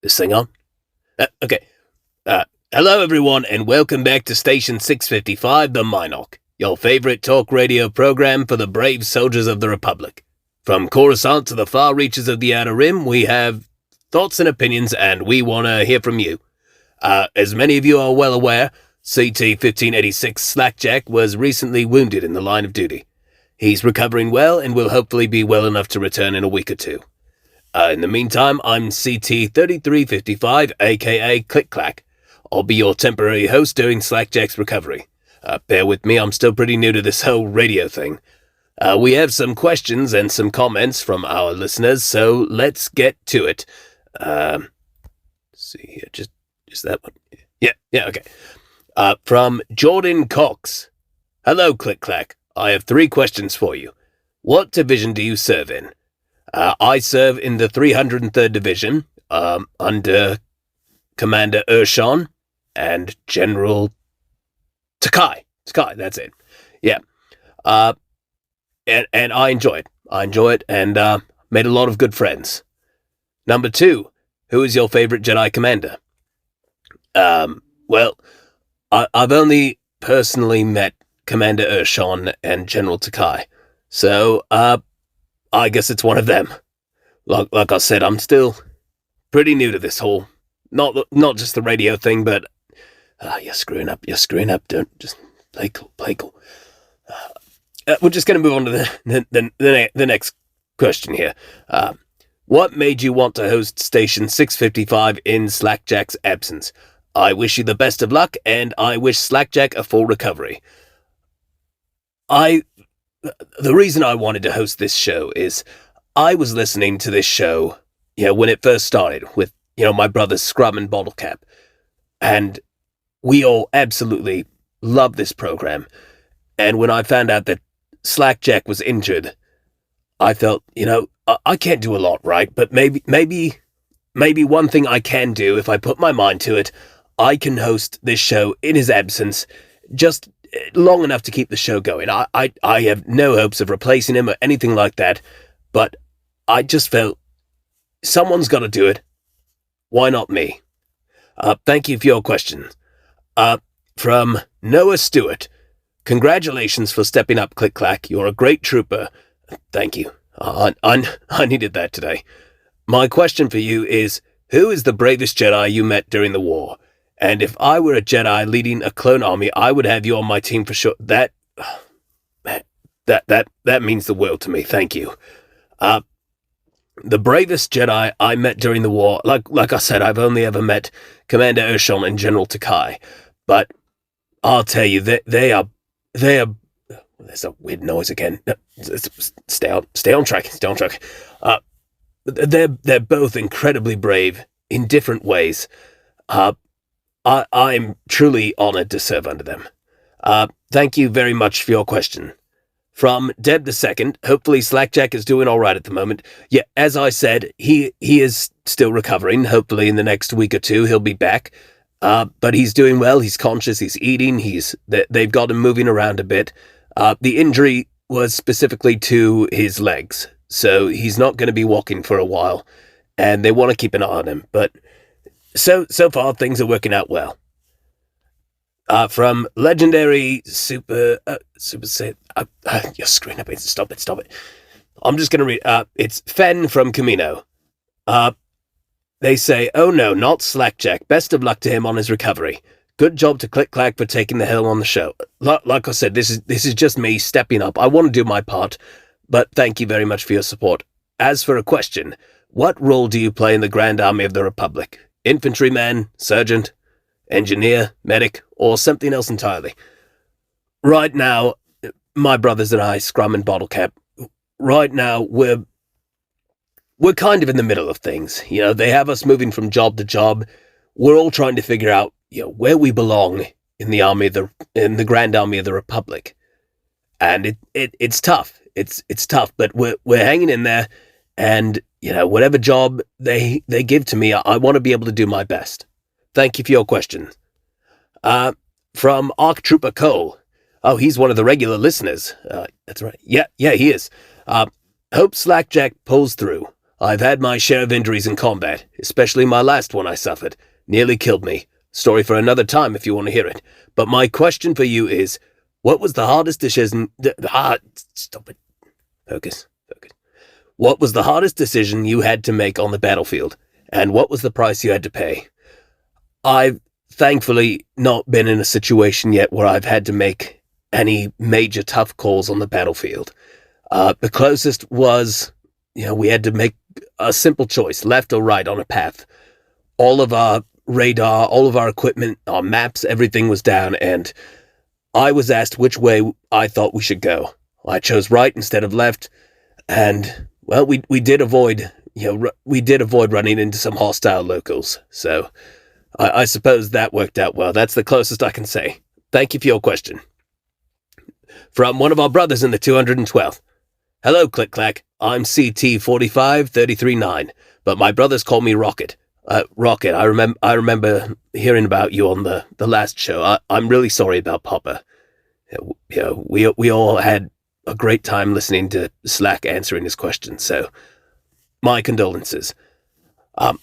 This thing on? Okay. Hello everyone and welcome back to Station 655, the Minoc, your favorite talk radio program for the brave soldiers of the Republic. From Coruscant to the far reaches of the Outer Rim, we have thoughts and opinions and we want to hear from you. As many of you are well aware, CT-1586 Slackjack was recently wounded in the line of duty. He's recovering well and will hopefully be well enough to return in a week or two. In the meantime, I'm CT-3355, aka Click Clack. I'll be your temporary host during Slackjack's recovery. Bear with me, I'm still pretty new to this whole radio thing. We have some questions and some comments from our listeners, so let's get to it. See here, just that one. Yeah, okay. From Jordan Cox. Hello, Click Clack. I have 3 questions for you. What division do you serve in? I serve in the 303rd Division, under Commander Urshon and General Takai. Takai, that's it. Yeah. And I enjoy it. And made a lot of good friends. Number 2, who is your favorite Jedi Commander? Well, I've only personally met Commander Urshon and General Takai, so, I guess it's one of them. Like I said, I'm still pretty new to this whole, not just the radio thing, but you're screwing up. Don't just play cool. We're just going to move on to the next question here. What made you want to host Station 655 in Slackjack's absence? I wish you the best of luck, and I wish Slackjack a full recovery. The reason I wanted to host this show is I was listening to this show, when it first started with, my brothers Scrum and Bottlecap, and we all absolutely love this program. And when I found out that Slackjack was injured, I felt, I can't do a lot, right? But maybe one thing I can do, if I put my mind to it, I can host this show in his absence, just long enough to keep the show going. I have no hopes of replacing him or anything like that, but I just felt someone's got to do it. Why not me? Thank you for your question. From Noah Stewart. Congratulations for stepping up, Click Clack. You're a great trooper. Thank you. I needed that today. My question for you is, who is the bravest Jedi you met during the war? And if I were a Jedi leading a clone army, I would have you on my team for sure. That means the world to me. Thank you. The bravest Jedi I met during the war, like I said, I've only ever met Commander Urshon and General Takai, but I'll tell you that they are. There's a weird noise again. Stay on track. They're both incredibly brave in different ways. I'm truly honored to serve under them. Thank you very much for your question. From Deb II, hopefully Slackjack is doing all right at the moment. Yeah, as I said, he is still recovering. Hopefully in the next week or two he'll be back. But he's doing well. He's conscious. He's eating. They've got him moving around a bit. The injury was specifically to his legs, so he's not going to be walking for a while, and they want to keep an eye on him. But so far things are working out well. From Legendary Super you're screwing up. Stop it. I'm just going to read. It's Fen from Camino. They say, oh no, not Slackjack. Best of luck to him on his recovery. Good job to Click Clack for taking the helm on the show. Like I said, this is just me stepping up. I want to do my part, but thank you very much for your support. As for a question, what role do you play in the Grand Army of the Republic? Infantryman, sergeant, engineer, medic, or something else entirely? Right now, my brothers and I, Scrum and Bottlecap, right now we're kind of in the middle of things. They have us moving from job to job. We're all trying to figure out, where we belong in the Grand Army of the Republic. And it's tough. It's tough, but we're hanging in there, and whatever job they give to me, I want to be able to do my best. Thank you for your question. From Arc Trooper Cole. Oh, he's one of the regular listeners. That's right. Yeah, he is. Hope Slackjack pulls through. I've had my share of injuries in combat, especially my last one I suffered. Nearly killed me. Story for another time if you want to hear it. But my question for you is, what was the hardest decision... Stop it. Focus. What was the hardest decision you had to make on the battlefield? And what was the price you had to pay? I've thankfully not been in a situation yet where I've had to make any major tough calls on the battlefield. The closest was, we had to make a simple choice, left or right on a path. All of our radar, all of our equipment, our maps, everything was down, and I was asked which way I thought we should go. I chose right instead of left, and, well, we did avoid, running into some hostile locals, so I suppose that worked out well. That's the closest I can say. Thank you for your question. From one of our brothers in the 212th. Hello, Click-Clack. I'm CT-45-33-9, but my brothers call me Rocket. Rocket, I remember hearing about you on the last show. I'm really sorry about Papa. We all had a great time listening to Slack answering his questions, so my condolences.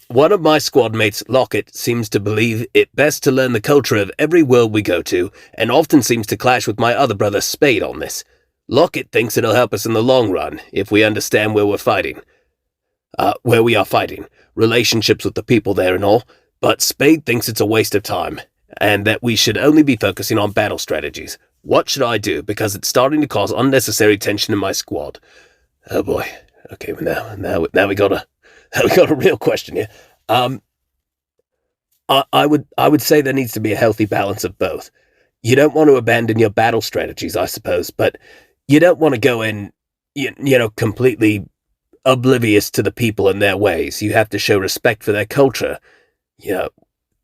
One of my squad mates, Lockett, seems to believe it best to learn the culture of every world we go to, and often seems to clash with my other brother Spade on this. Lockett thinks it'll help us in the long run, if we understand where we are fighting, relationships with the people there and all, but Spade thinks it's a waste of time, and that we should only be focusing on battle strategies. What should I do, because it's starting to cause unnecessary tension in my squad? Oh boy, okay, now we got a real question here. I would say there needs to be a healthy balance of both. You don't want to abandon your battle strategies, I suppose, but you don't want to go in, completely oblivious to the people and their ways. You have to show respect for their culture.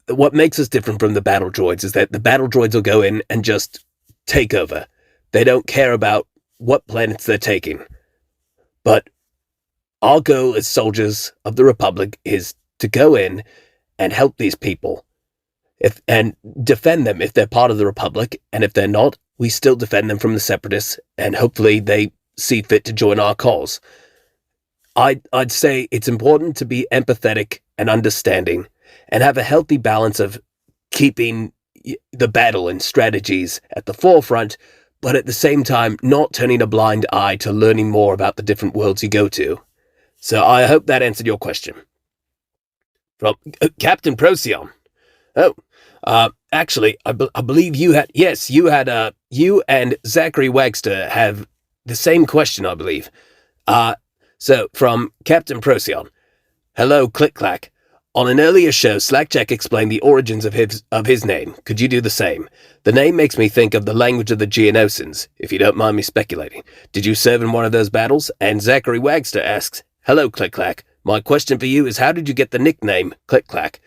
What makes us different from the battle droids is that the battle droids will go in and just take over. They don't care about what planets they're taking. But our goal as soldiers of the Republic is to go in and help these people and defend them if they're part of the Republic, and if they're not, we still defend them from the Separatists, and hopefully they see fit to join our cause. I'd say it's important to be empathetic and understanding, and have a healthy balance of keeping the battle and strategies at the forefront, but at the same time not turning a blind eye to learning more about the different worlds you go to. So I hope that answered your question. From Captain Procyon. Actually, I believe you and Zachary Wagster have the same question, I believe. So, from Captain Procyon. Hello, Click-Clack. On an earlier show, Slackjack explained the origins of his name. Could you do the same? The name makes me think of the language of the Geonosians, if you don't mind me speculating. Did you serve in one of those battles? And Zachary Wagster asks, hello, Click-Clack. My question for you is, how did you get the nickname Click-Clack?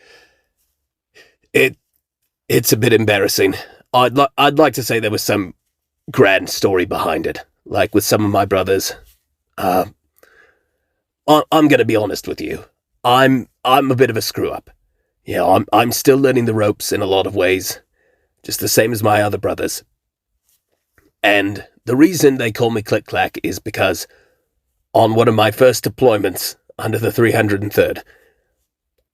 It's a bit embarrassing. I'd like to say there was some grand story behind it, like with some of my brothers. I'm going to be honest with you. I'm a bit of a screw-up. I'm still learning the ropes in a lot of ways, just the same as my other brothers. And the reason they call me Click-Clack is because on one of my first deployments under the 303rd,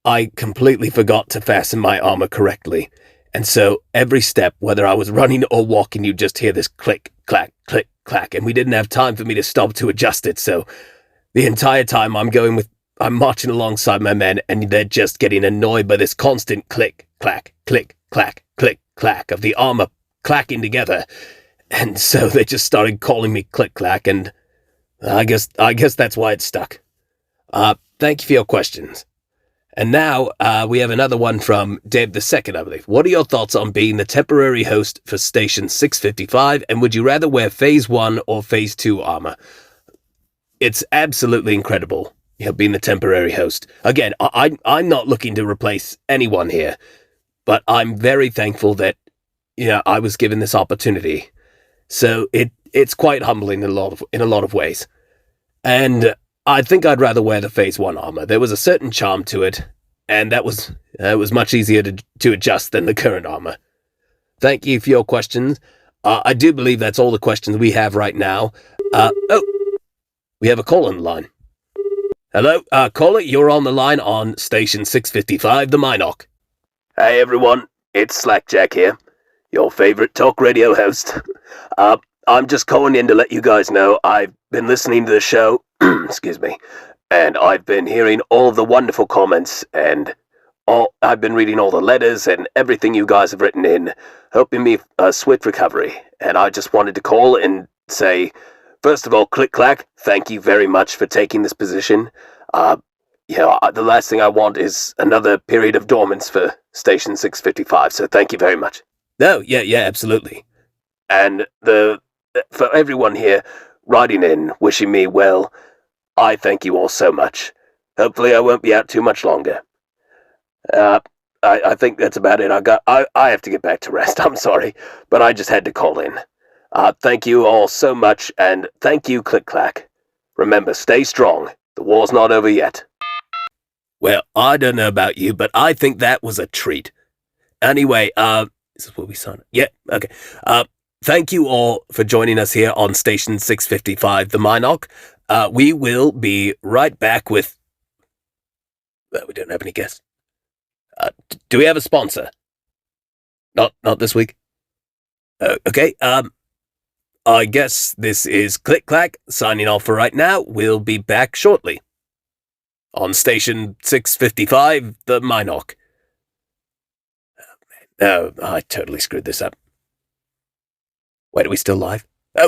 I completely forgot to fasten my armor correctly. And so every step, whether I was running or walking, you just hear this click, clack, and we didn't have time for me to stop to adjust it. So the entire time I'm marching alongside my men, and they're just getting annoyed by this constant click, clack, of the armor clacking together. And so they just started calling me Click-Clack, and I guess that's why it stuck. Thank you for your questions. And now we have another one from Dave II, I believe. What are your thoughts on being the temporary host for Station 655, and would you rather wear Phase 1 or Phase 2 armor? It's absolutely incredible, being the temporary host. Again, I'm not looking to replace anyone here, but I'm very thankful that I was given this opportunity. So it's quite humbling in a lot of ways. And I think I'd rather wear the Phase 1 armor. There was a certain charm to it, and that was much easier to adjust than the current armor. Thank you for your questions. I do believe that's all the questions we have right now. We have a call on the line. Hello, caller, you're on the line on station 655, the Minoc. Hey everyone, it's Slackjack here, your favorite talk radio host. I'm just calling in to let you guys know I've been listening to the show, excuse me, and I've been hearing all the wonderful comments, and I've been reading all the letters and everything you guys have written in, helping me a swift recovery. And I just wanted to call and say, first of all, Click Clack, thank you very much for taking this position. The last thing I want is another period of dormance for Station 655, so thank you very much. No, yeah, absolutely. And for everyone here writing in, wishing me well, I thank you all so much. Hopefully I won't be out too much longer. I think that's about it. I have to get back to rest. I'm sorry, but I just had to call in. Thank you all so much, and thank you, Click Clack. Remember, stay strong. The war's not over yet. Well, I don't know about you, but I think that was a treat. Anyway, is this where we sign? Yeah, okay. Thank you all for joining us here on Station 655, the Minoc. We will be right back with... we don't have any guests. Do we have a sponsor? Not this week? Okay, I guess this is Click Clack signing off for right now. We'll be back shortly. On Station 655, the Minoc. Oh, I totally screwed this up. Wait, are we still live? Oh,